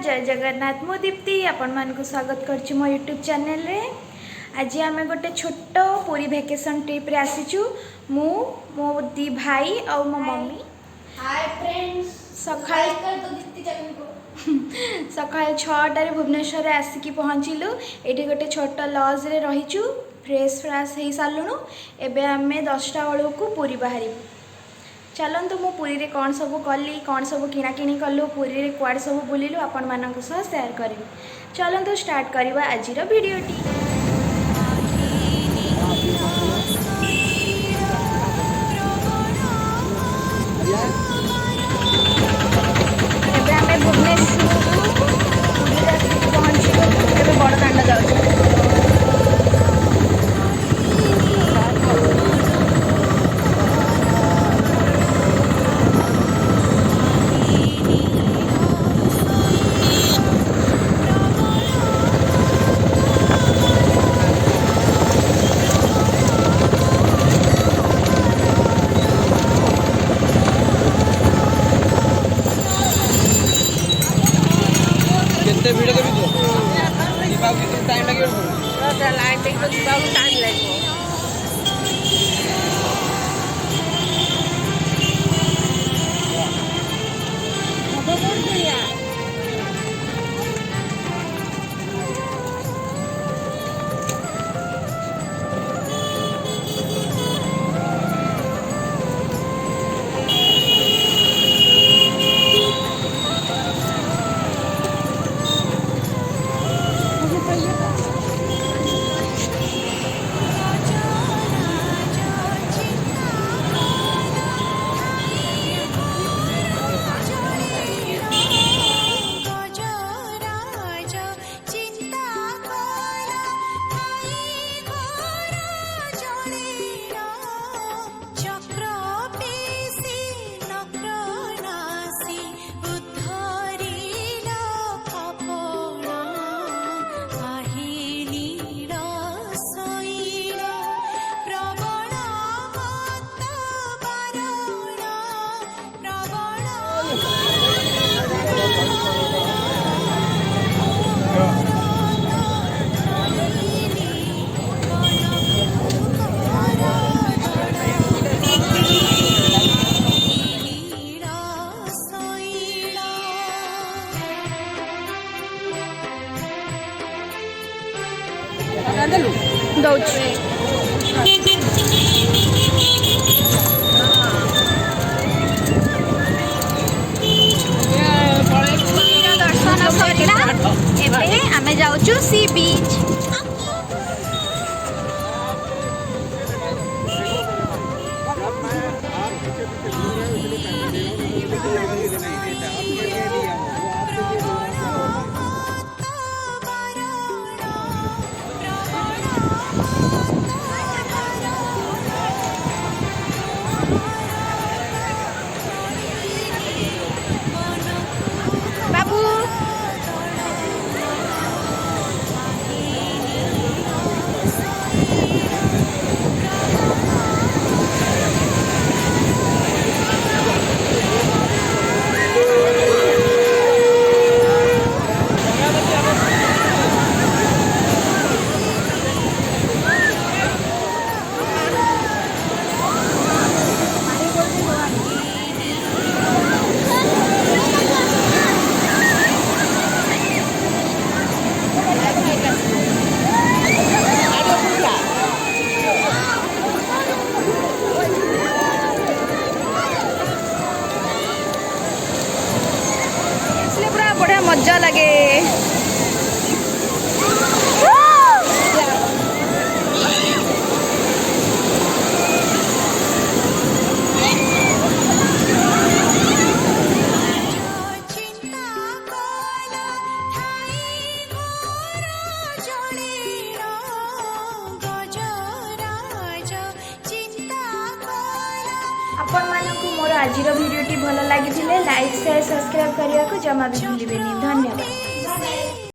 जय जगन्नाथ मु दीप्ति आपण मान को स्वागत करछि मो यूट्यूब चैनल रे। आज आम गोटे छोट पूरी भैकेशन ट्रिप रे आसीचु मु मो दी भाई और मो मम्मी। हाय फ्रेंड्स सकाळ सकाळ 6टारे भुवनेश्वर आसिकी पहुँचलु। ये गोटे छोट लॉज रे रहीचु फ्रेश फ्राश हो सारूँ। एबे आमे 10टा बेलू को पूरी बाहर। चलतु मु पुरी रे कौन सब कली कौन सब किणाकिणी कलु पुरी रे कुआड़ सब बुलिलु आपण मानक सह शेयर करी। चलतु स्टार्ट करवा आज वीडियोटी। एबे आमे भुवनेश्वर पहुँचलु। एबे बड़ दांड जाउछु। वीडियो के भी टाइम लगे लाइन देख टाइम लगे। दर्शन सरला एबे आमे जाउछु सी बीच। बड़ा मजा लगे। आपण मानकु मोर आज वीडियोटी भल लगी लाइक शेयर सब्सक्राइब करने को जमा भी भूलिबेनी। धन्यवाद।